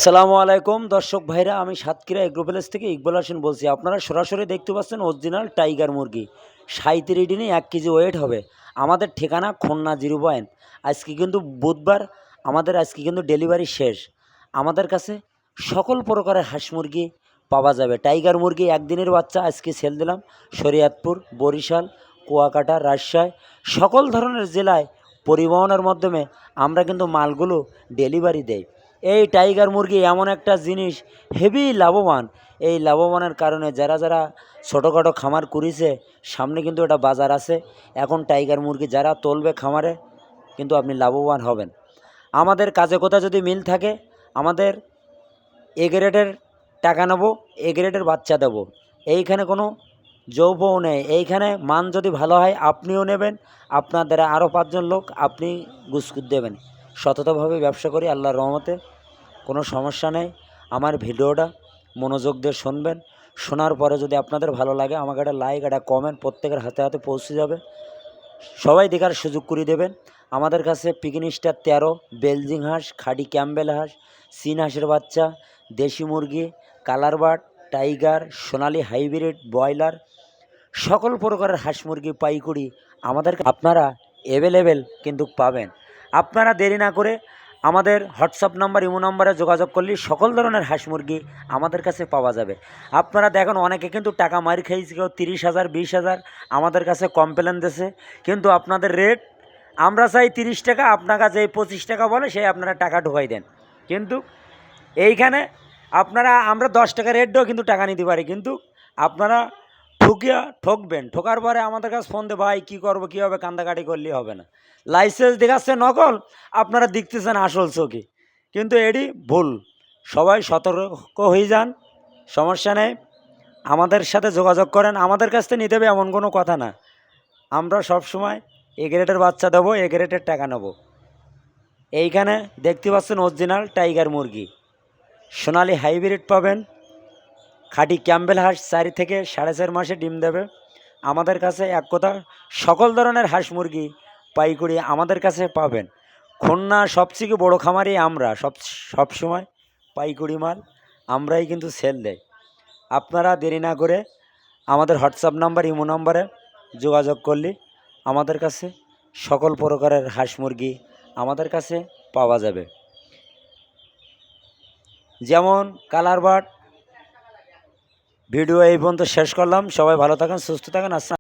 সালামু আলাইকুম দর্শক ভাইরা, আমি সাতক্ষীরা এগ্রো ভিলেজ থেকে ইকবাল হোসেন বলছি। আপনারা সরাসরি দেখতে পাচ্ছেন অরিজিনাল টাইগার মুরগি 37 দিনে 1 কেজি ওয়েট হবে। আমাদের ঠিকানা খুলনা 0 পয়েন্ট। আজকে কিন্তু বুধবার, আজকে কিন্তু ডেলিভারি শেষ। আমাদের কাছে সকল প্রকারের হাঁস মুরগি পাওয়া যাবে। টাইগার মুরগি একদিনের বাচ্চা আজকে সেল দিলাম শরীয়তপুর, বরিশাল, কুয়াকাটা, রাজশাহী সকল ধরনের জেলায় পরিবহনের মাধ্যমে আমরা কিন্তু মালগুলো ডেলিভারি দেই। এই টাইগার মুরগি এমন একটা জিনিস, হেভি লাভবান। এই লাভবানের কারণে যারা ছোটোখাটো খামার করেছে, সামনে কিন্তু এটা বাজার আছে। এখন টাইগার মুরগি যারা তুলবে খামারে, কিন্তু আপনি লাভবান হবেন। আমাদের কাজে কোথাও যদি মিল থাকে, আমাদের এ গ্রেডের টাকা নেব, এ গ্রেডের বাচ্চা দেবো। এইখানে কোনো যৌবও নেই। এইখানে মান যদি ভালো হয় আপনিও নেবেন, আপনার দ্বারা আরও 5 জন লোক আপনি গুসকুত দেবেন। সততাভাবে ব্যবসা করি আল্লাহর রহমতে, কোনো সমস্যা নেই। আমার ভিডিওটা মনোযোগ দিয়ে শুনবেন। শোনার পরে যদি আপনাদের ভালো লাগে, আমাকে একটা লাইক, একটা কমেন্ট প্রত্যেকের হাতে হাতে পৌঁছে যাবে। সবাই দেখার সুযোগ করে দেবেন। আমাদের কাছে পিকিন স্টার 13, বেলজিং হাঁস, খাডি ক্যাম্বেল হাঁস, চীন হাঁসের বাচ্চা, দেশি মুরগি, কালার বার্ড, টাইগার, সোনালি হাইব্রিড, ব্রয়লার সকল প্রকারের হাঁস মুরগি পাইকারি আপনারা অ্যাভেলেবেল কিন্তু পাবেন। আপনারা দেরি না করে আমাদের হোয়াটসঅ্যাপ নাম্বার, ইমো নাম্বারে যোগাযোগ করলে সকল ধরনের হাঁস মুরগি আমাদের কাছে পাওয়া যাবে। আপনারা দেখেন অনেকে কিন্তু টাকা মার খেয়েছে, কেউ 30,000 20,000 আমাদের কাছে কমপ্লেন দিয়েছে। কিন্তু আপনাদের রেট আমরা চাই 30 টাকা, আপনার কাছে এই 25 টাকা বলে সেই আপনারা টাকা ঢোকাই দেন। কিন্তু এইখানে আমরা 10 টাকা রেট দিয়েও কিন্তু টাকা নিতে পারি, কিন্তু আপনারা ঠকবেন। ঠকার পরে আমাদের কাছে ফোন দিয়ে, ভাই কী করবো, কী হবে, কান্দাকাটি করলেই হবে না। লাইসেন্স দেখাচ্ছে নকল, আপনারা দেখতেছেন আসল চোখে, কিন্তু এটি ভুল। সবাই সতর্ক হয়ে যান, সমস্যা নেই। আমাদের সাথে যোগাযোগ করেন, আমাদের কাছ থেকে নিতে হবে এমন কোনো কথা না। আমরা সবসময় এ গ্রেডের বাচ্চা দেবো, এ গ্রেডের টাকা নেব। এইখানে দেখতে পাচ্ছেন অরিজিনাল টাইগার মুরগি, সোনালি হাইব্রিড পাবেন, খাঁটি ক্যাম্বেল হাঁস 4 থেকে 4.5 মাসে ডিম দেবে। আমাদের কাছে এক কথা সকল ধরনের হাঁস মুরগি পাইকারি আমাদের কাছে পাবেন। খুলনা সবথেকে বড় খামারি আমরা, সবসময় পাইকারি মাল আমরাই কিন্তু সেল দেয়। আপনারা দেরি না করে আমাদের হোয়াটসঅ্যাপ নাম্বার, ইমো নাম্বারে যোগাযোগ করলে আমাদের কাছে সকল প্রকারের হাঁস মুরগি আমাদের কাছে পাওয়া যাবে। যেমন কালার বার্ড। ভিডিও এই পর্যন্ত শেষ করলাম। সবাই ভালো থাকেন, সুস্থ থাকেন।